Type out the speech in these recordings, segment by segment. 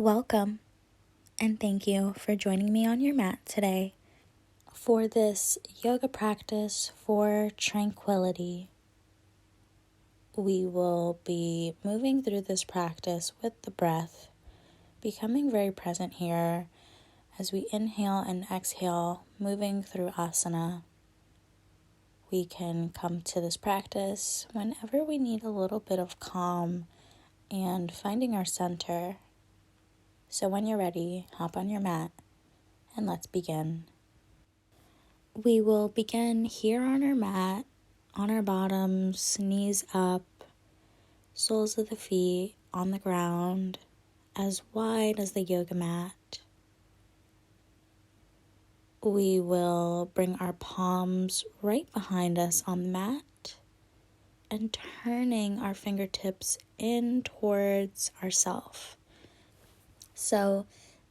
Welcome, and thank you for joining me on your mat today for this yoga practice for tranquility. We will be moving through this practice with the breath, becoming very present here as we inhale and exhale, moving through asana. We can come to this practice whenever we need a little bit of calm and finding our center. So when you're ready, hop on your mat and let's begin. We will begin here on our mat, on our bottoms, knees up, soles of the feet on the ground, as wide as the yoga mat. We will bring our palms right behind us on the mat and turning our fingertips in towards ourselves. So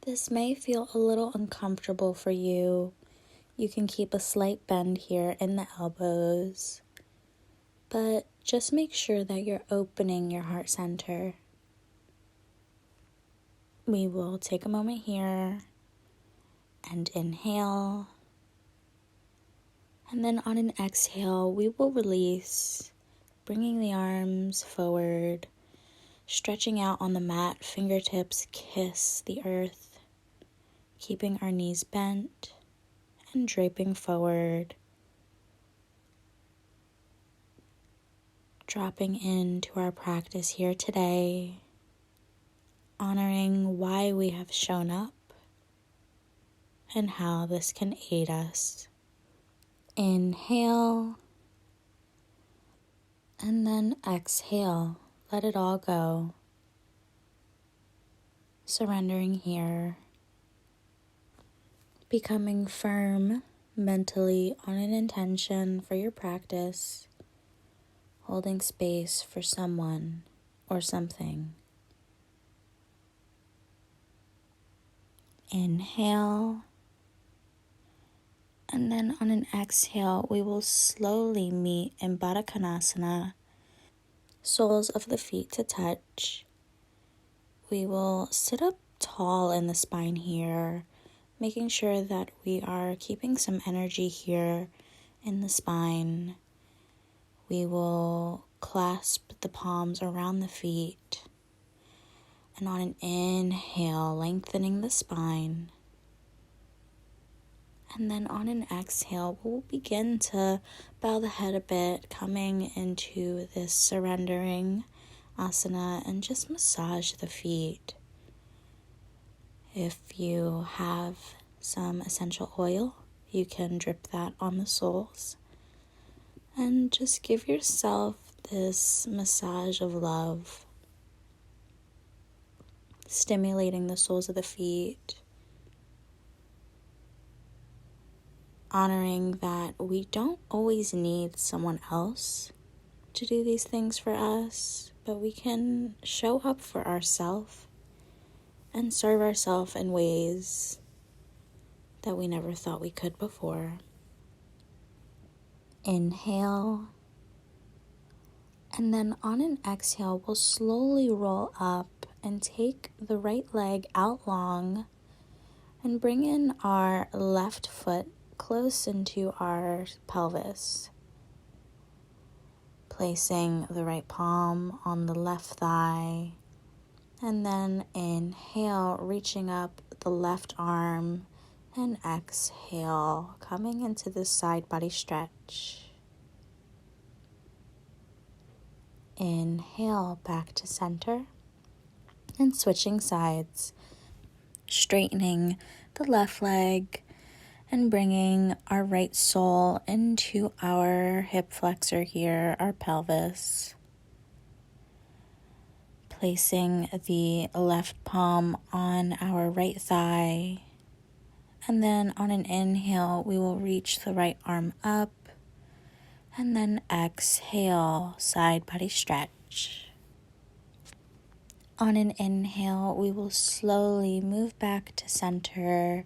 this may feel a little uncomfortable for you. You can keep a slight bend here in the elbows, but just make sure that you're opening your heart center. We will take a moment here and inhale. And then on an exhale, we will release, bringing the arms forward, stretching out on the mat, fingertips kiss the earth, keeping our knees bent and draping forward, dropping into our practice here today, honoring why we have shown up and how this can aid us. Inhale, and then exhale. Let it all go. Surrendering here. Becoming firm mentally on an intention for your practice. Holding space for someone or something. Inhale. And then on an exhale, we will slowly meet in Baddha Konasana. Soles of the feet to touch. We will sit up tall in the spine here, making sure that we are keeping some energy here in the spine. We will clasp the palms around the feet. And on an inhale, lengthening the spine. And then on an exhale, we'll begin to bow the head a bit, coming into this surrendering asana and just massage the feet. If you have some essential oil, you can drip that on the soles. And just give yourself this massage of love, stimulating the soles of the feet. Honoring that we don't always need someone else to do these things for us, but we can show up for ourselves and serve ourselves in ways that we never thought we could before. Inhale, and then on an exhale, we'll slowly roll up and take the right leg out long and bring in our left foot close into our pelvis. Placing the right palm on the left thigh, and then inhale, reaching up the left arm, and exhale, coming into this side body stretch. Inhale, back to center, and switching sides, straightening the left leg, and bringing our right sole into our hip flexor here, our pelvis. Placing the left palm on our right thigh. And then on an inhale, we will reach the right arm up. And then exhale, side body stretch. On an inhale, we will slowly move back to center,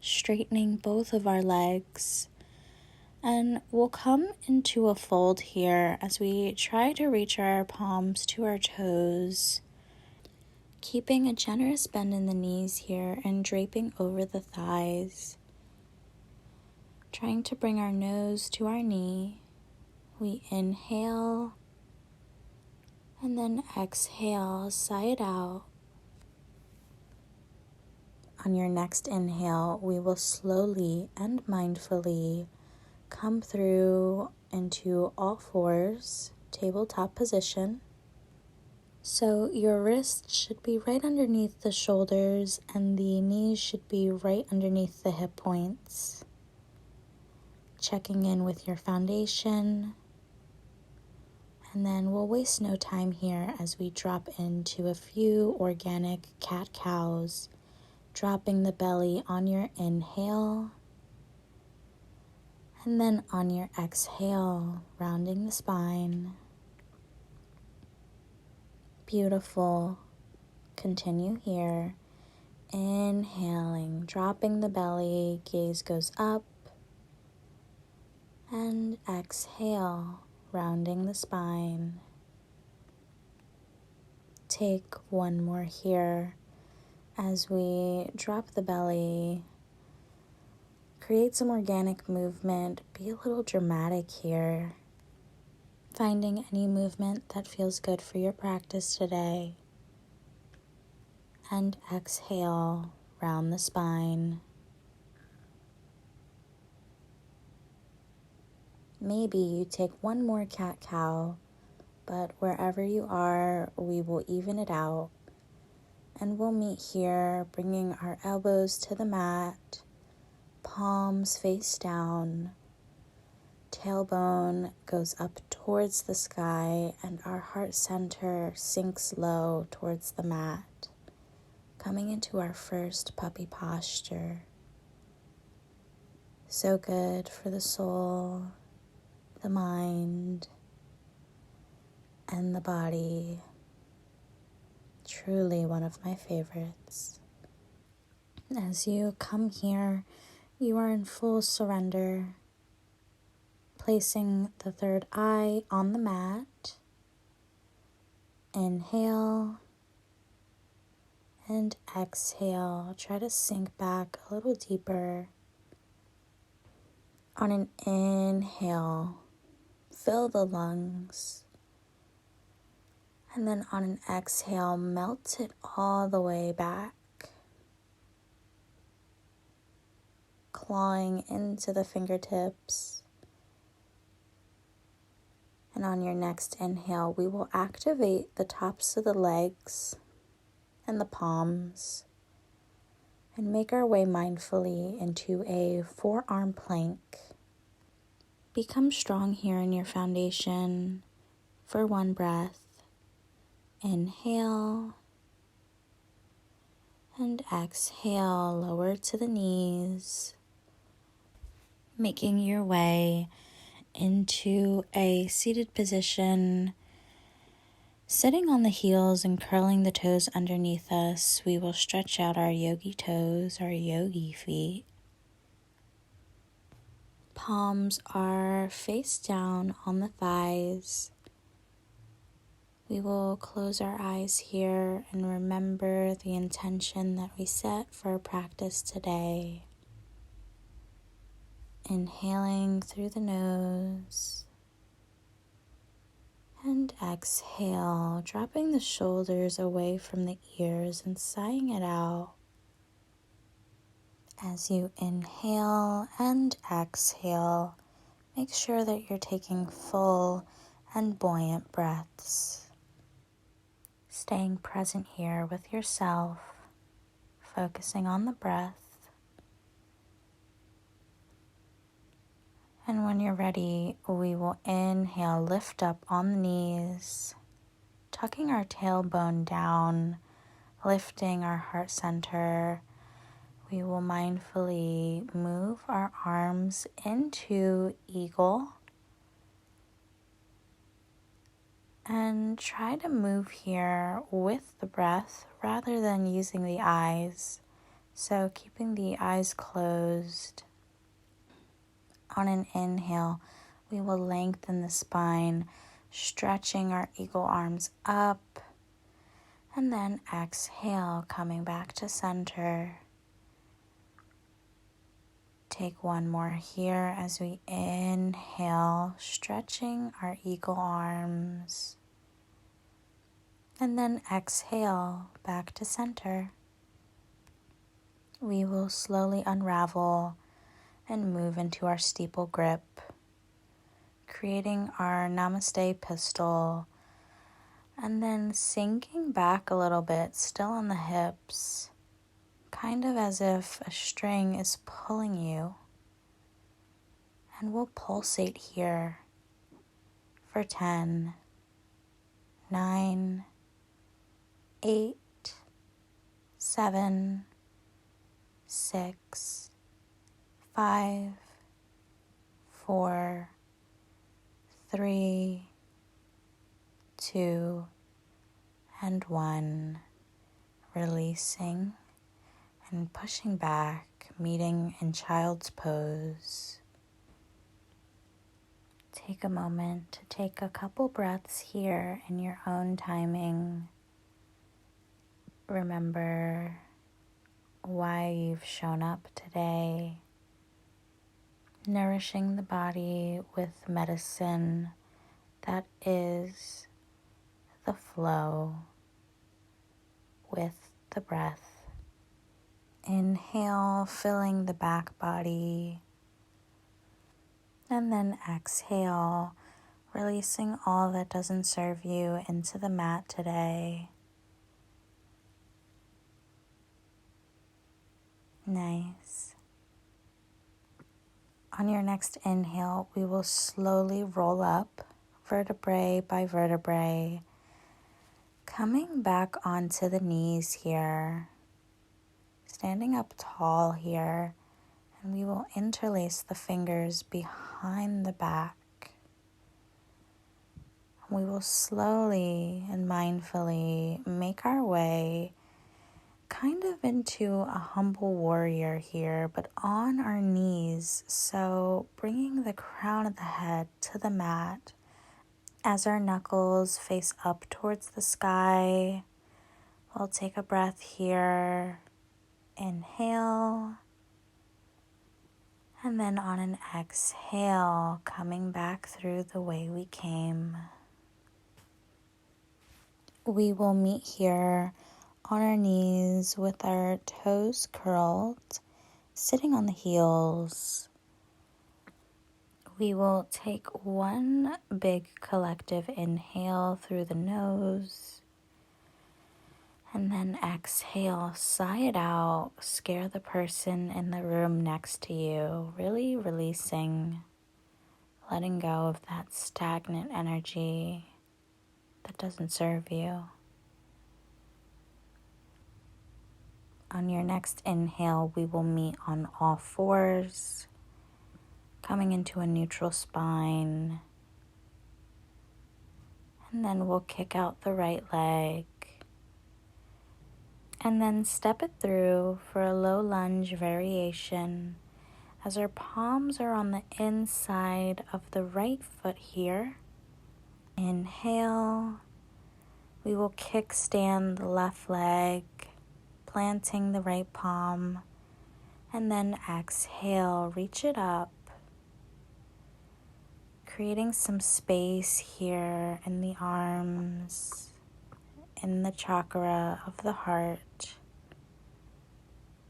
straightening both of our legs, and we'll come into a fold here as we try to reach our palms to our toes, Keeping a generous bend in the knees here and draping over the thighs. Trying to bring our nose to our knee. We inhale and then exhale, sigh it out. On your next inhale, we will slowly and mindfully come through into all fours, tabletop position. So your wrists should be right underneath the shoulders and the knees should be right underneath the hip points. Checking in with your foundation. And then we'll waste no time here as we drop into a few organic cat-cows, dropping the belly on your inhale, and then on your exhale, rounding the spine. Beautiful. Continue here. Inhaling, dropping the belly, gaze goes up, and exhale, rounding the spine. Take one more here as we drop the belly. Create some organic movement. Be a little dramatic here. Finding any movement that feels good for your practice today. And exhale, round the spine. Maybe you take one more cat-cow, but wherever you are, we will even it out. And we'll meet here, bringing our elbows to the mat, palms face down, tailbone goes up towards the sky, and our heart center sinks low towards the mat, coming into our first puppy posture. So good for the soul, the mind, and the body. Truly one of my favorites. As you come here, you are in full surrender, placing the third eye on the mat. Inhale and exhale. Try to sink back a little deeper. On an inhale, fill the lungs. And then on an exhale, melt it all the way back. Clawing into the fingertips. And on your next inhale, we will activate the tops of the legs and the palms and make our way mindfully into a forearm plank. Become strong here in your foundation for one breath. Inhale and exhale, lower to the knees, making your way into a seated position. Sitting on the heels and curling the toes underneath us, we will stretch out our yogi toes, our yogi feet. Palms are face down on the thighs. We will close our eyes here and remember the intention that we set for our practice today. Inhaling through the nose. And exhale, dropping the shoulders away from the ears and sighing it out. As you inhale and exhale, make sure that you're taking full and buoyant breaths. Staying present here with yourself, focusing on the breath. And when you're ready, we will inhale, lift up on the knees, tucking our tailbone down, lifting our heart center. We will mindfully move our arms into eagle and try to move here with the breath rather than using the eyes. So keeping the eyes closed. On an inhale, we will lengthen the spine, stretching our eagle arms up. And then exhale, coming back to center. Take one more here as we inhale, stretching our eagle arms. And then exhale, back to center. We will slowly unravel and move into our steeple grip, creating our Namaste pistol, and then sinking back a little bit, still on the hips, kind of as if a string is pulling you. And we'll pulsate here for 10, 9, 8, 7, 6, 5, 4, 3, 2, and 1. Releasing and pushing back, meeting in child's pose. Take a moment to take a couple breaths here in your own timing. Remember why you've shown up today. Nourishing the body with medicine that is the flow with the breath. Inhale, filling the back body. And then exhale, releasing all that doesn't serve you into the mat today. Nice. On your next inhale, we will slowly roll up, vertebrae by vertebrae, coming back onto the knees here, standing up tall here, and we will interlace the fingers behind the back. We will slowly and mindfully make our way kind of into a humble warrior here, but on our knees. So bringing the crown of the head to the mat as our knuckles face up towards the sky. We'll take a breath here. Inhale. And then on an exhale, coming back through the way we came. We will meet here on our knees with our toes curled, sitting on the heels. We will take one big collective inhale through the nose. And then exhale, sigh it out, scare the person in the room next to you, really releasing, letting go of that stagnant energy that doesn't serve you. On your next inhale, we will meet on all fours, coming into a neutral spine. And then we'll kick out the right leg. And then step it through for a low lunge variation as our palms are on the inside of the right foot here. Inhale. We will kickstand the left leg, planting the right palm. And then exhale, reach it up, creating some space here in the arms, in the chakra of the heart,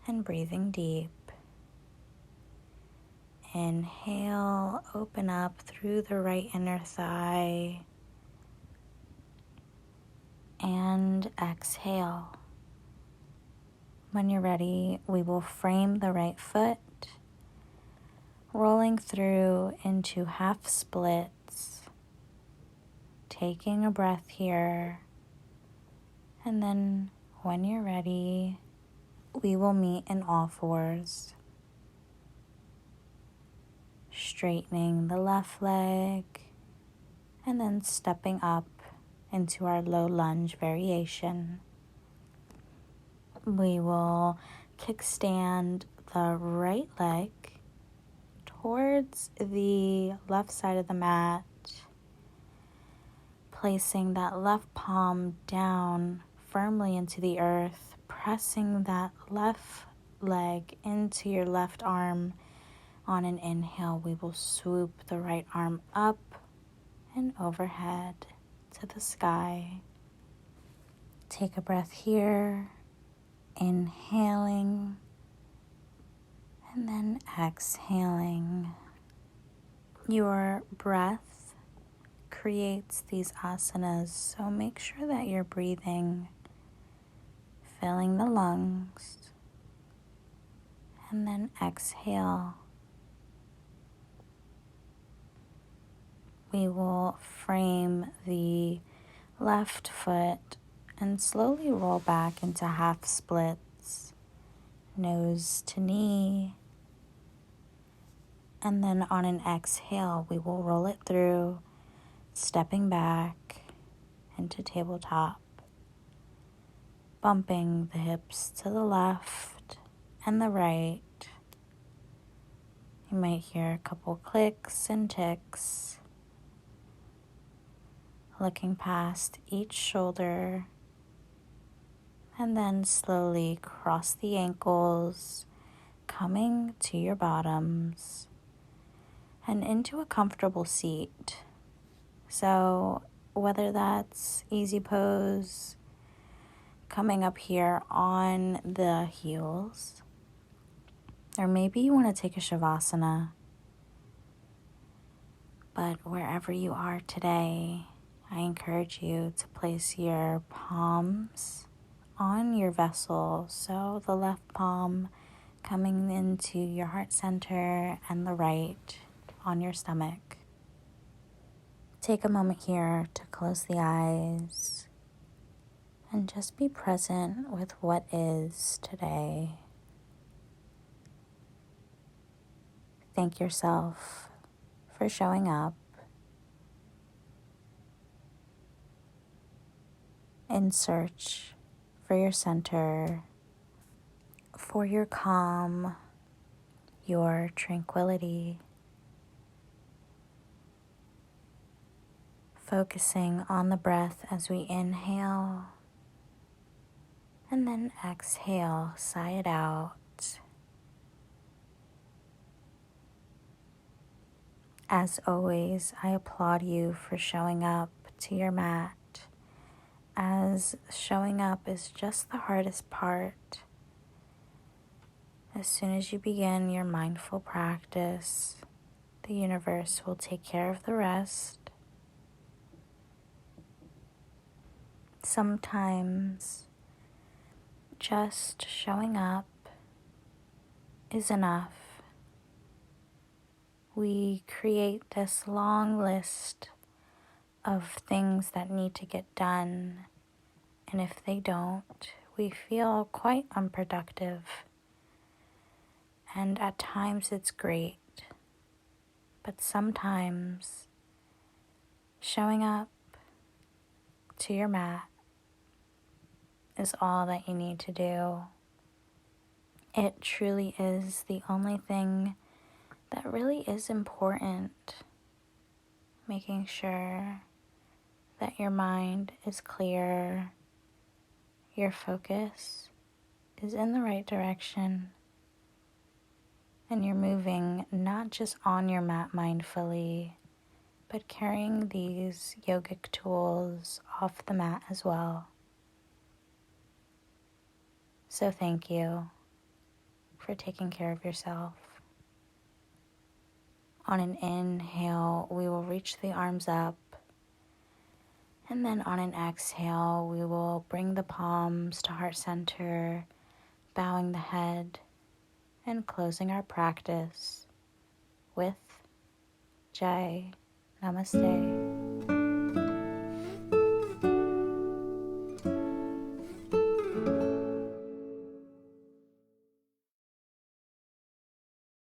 and breathing deep. Inhale, open up through the right inner thigh, and exhale. When you're ready, we will frame the right foot, rolling through into half splits, taking a breath here. And then when you're ready, we will meet in all fours. Straightening the left leg and then stepping up into our low lunge variation. We will kickstand the right leg towards the left side of the mat, placing that left palm down firmly into the earth, pressing that left leg into your left arm. On an inhale, we will swoop the right arm up and overhead to the sky. Take a breath here, inhaling, and then exhaling. Your breath creates these asanas, so make sure that you're breathing, filling the lungs, and then exhale. We will frame the left foot and slowly roll back into half splits, nose to knee. And then on an exhale, we will roll it through, stepping back into tabletop, bumping the hips to the left and the right. You might hear a couple clicks and ticks, looking past each shoulder, and then slowly cross the ankles, coming to your bottoms and into a comfortable seat. So whether that's easy pose, coming up here on the heels, or maybe you want to take a shavasana. But wherever you are today, I encourage you to place your palms on your vessel. So the left palm coming into your heart center and the right on your stomach. Take a moment here to close the eyes and just be present with what is today. Thank yourself for showing up in search for your center, for your calm, your tranquility, focusing on the breath as we inhale and then exhale, sigh it out. As always, I applaud you for showing up to your mat, as showing up is just the hardest part. As soon as you begin your mindful practice, the universe will take care of the rest. Sometimes just showing up is enough. We create this long list of things that need to get done, and if they don't, we feel quite unproductive. And at times it's great, but sometimes showing up to your mat is all that you need to do. It truly is the only thing that really is important. Making sure that your mind is clear, your focus is in the right direction, and you're moving not just on your mat mindfully, but carrying these yogic tools off the mat as well. So thank you for taking care of yourself. On an inhale, we will reach the arms up. And then on an exhale, we will bring the palms to heart center, bowing the head and closing our practice with Jai. Namaste.